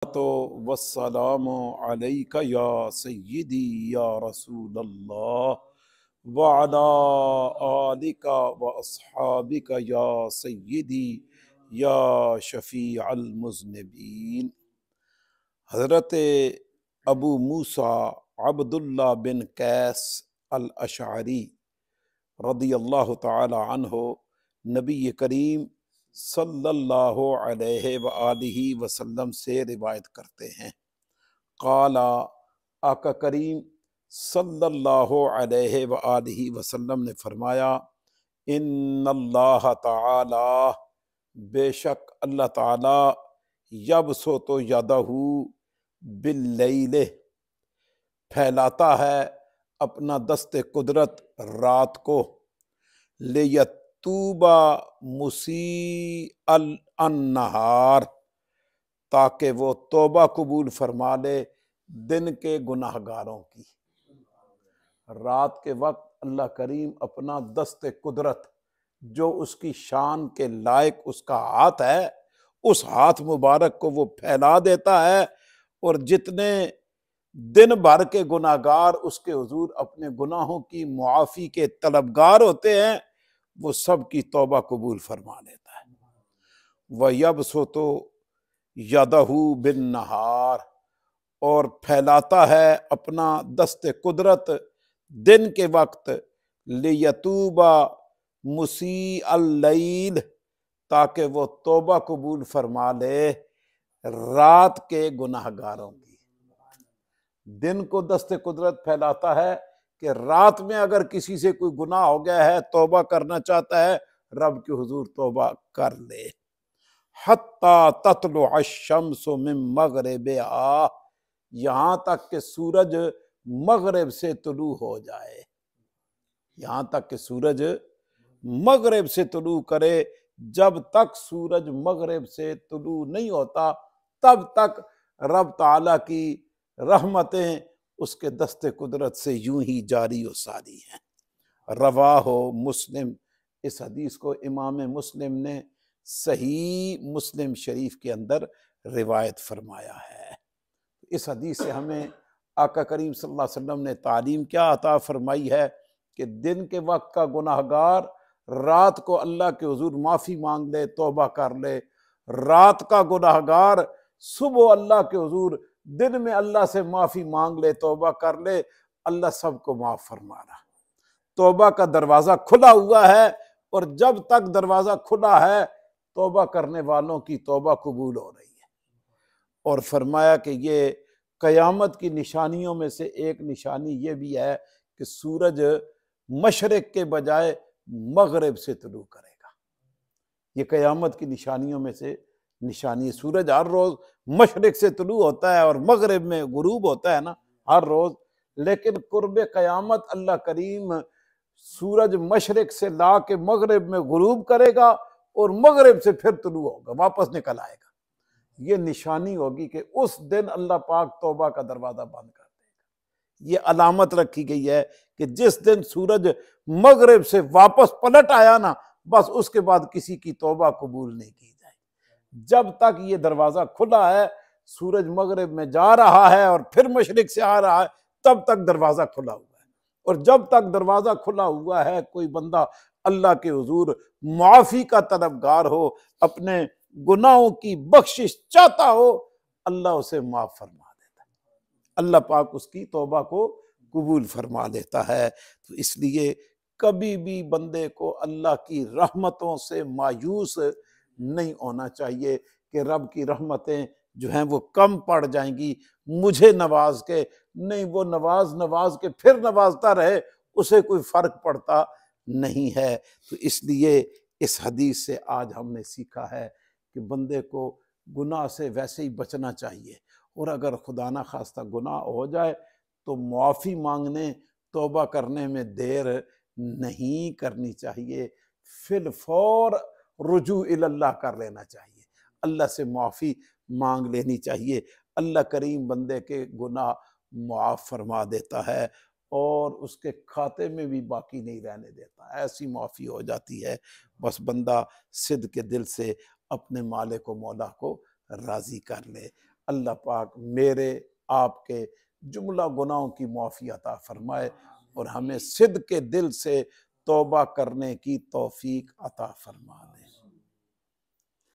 तो वस्सलाम अलैका या सय्यदी या रसूल अल्लाह व अला आलिका व अस्हाबिका या सय्यदी या शफी अल मुज़निबीन। हज़रत अबू मूसा अब्दुल्ला बिन कैस अल अशअरी रदियल्लाहु ताला अन्हो नबी करीम सल्लल्लाहु अलैहि व आलिहि वसल्लम से रिवायत करते हैं। क़ाला, आका करीम सल्लल्लाहु अलैहि व आलिहि वसल्लम ने फरमाया, इन्नल्लाह ताला, बेशक अल्लाह ताला, यबसुतु यदहू बिल्लैल, फैलाता है अपना दस्ते कुदरत रात को, लियतूबा मुसी अल अन्नहार, ताकि वो तौबा कबूल फरमा ले दिन के गुनाहगारों की। रात के वक्त अल्लाह करीम अपना दस्ते कुदरत, जो उसकी शान के लायक उसका हाथ है, उस हाथ मुबारक को वो फैला देता है, और जितने दिन भर के गुनाहगार उसके हुजूर अपने गुनाहों की मुआफ़ी के तलबगार होते हैं, वो सब की तौबा कबूल फरमा लेता है। वह यबसुतु यदहू बिन नहार, और फैलाता है अपना दस्ते कुदरत दिन के वक्त, लियतूबा मुसी अल-लैल, ताकि वो तौबा कबूल फरमा ले रात के गुनाहगारों की। दिन को दस्ते कुदरत फैलाता है कि रात में अगर किसी से कोई गुनाह हो गया है, तौबा करना चाहता है, रब के हुजूर तौबा कर ले। हत्ता तत्लु अश-शम्सु मिन मग़रिबिहा, यहाँ तक कि सूरज मगरिब से तुलू हो जाए। यहाँ तक कि सूरज मगरिब से तुलू करे। जब तक सूरज मगरिब से तुलू नहीं होता, तब तक रब ताला की रहमतें उसके दस्ते कुदरत से यूं ही जारी और सारी हैं। रवाहो मुस्लिम, इस हदीस को इमाम मुस्लिम ने सही मुस्लिम शरीफ के अंदर रिवायत फरमाया है। इस हदीस से हमें आका करीम सल्लल्लाहु अलैहि वसल्लम ने तालीम क्या अता फरमाई है कि दिन के वक्त का गुनाहगार रात को अल्लाह के हुजूर माफ़ी मांग ले, तौबा कर ले। रात का गुनाहगार सुबह अल्लाह के हुजूर दिन में अल्लाह से माफ़ी मांग ले, तौबा कर ले, अल्लाह सबको माफ़ फरमा रहा। तौबा का दरवाज़ा खुला हुआ है, और जब तक दरवाज़ा खुला है, तौबा करने वालों की तौबा कबूल हो रही है। और फरमाया कि ये क़यामत की निशानियों में से एक निशानी ये भी है कि सूरज मशरिक के बजाय मगरिब से तुलू करेगा। ये क़यामत की निशानियों में से निशानी। सूरज हर रोज़ मशरिक से तुलू होता है और मगरिब में गुरूब होता है ना, हर रोज़। लेकिन कुर्ब क़यामत अल्लाह करीम सूरज मशरिक से ला के मगरिब में गुरूब करेगा, और मगरिब से फिर तुलू होगा, वापस निकल आएगा। ये निशानी होगी कि उस दिन अल्लाह पाक तौबा का दरवाज़ा बंद कर देगा। ये अलामत रखी गई है कि जिस दिन सूरज मगरिब से वापस पलट आया ना, बस उसके बाद किसी की तौबा कबूल नहीं की जाएगी। जब तक ये दरवाज़ा खुला है, सूरज मगरिब में जा रहा है और फिर मशरिक से आ रहा है, तब तक दरवाज़ा खुला हुआ है। और जब तक दरवाज़ा खुला हुआ है, कोई बंदा अल्लाह के हुजूर मुआफ़ी का तलबगार हो, अपने गुनाहों की बख्शिश चाहता हो, अल्लाह उसे माफ़ फरमा देता है। अल्लाह पाक उसकी तौबा को कबूल फरमा लेता है। तो इसलिए कभी भी बंदे को अल्लाह की रहमतों से मायूस नहीं होना चाहिए कि रब की रहमतें जो हैं वो कम पड़ जाएंगी मुझे नवाज के। नहीं, वो नवाज के फिर नवाजता रहे, उसे कोई फ़र्क पड़ता नहीं है। तो इसलिए इस हदीस से आज हमने सीखा है कि बंदे को गुनाह से वैसे ही बचना चाहिए, और अगर खुदा ना खास्ता गुनाह हो जाए तो मुआफ़ी मांगने, तौबा करने में देर नहीं करनी चाहिए। फिल फौर रुजू इल्लाह कर लेना चाहिए, अल्लाह से मुआफ़ी मांग लेनी चाहिए। अल्लाह करीम बंदे के गुनाह मुआफ़ फरमा देता है, और उसके खाते में भी बाकी नहीं रहने देता। ऐसी मुआफ़ी हो जाती है। बस बंदा सिद्क़ के दिल से अपने मालिक व मौला को राज़ी कर ले। अल्लाह पाक मेरे आपके जुमला गुनाहों की मुआफ़ी अता फरमाए और हमें सिद्क़ के दिल से तौबा करने की तौफीक अता फरमा दे।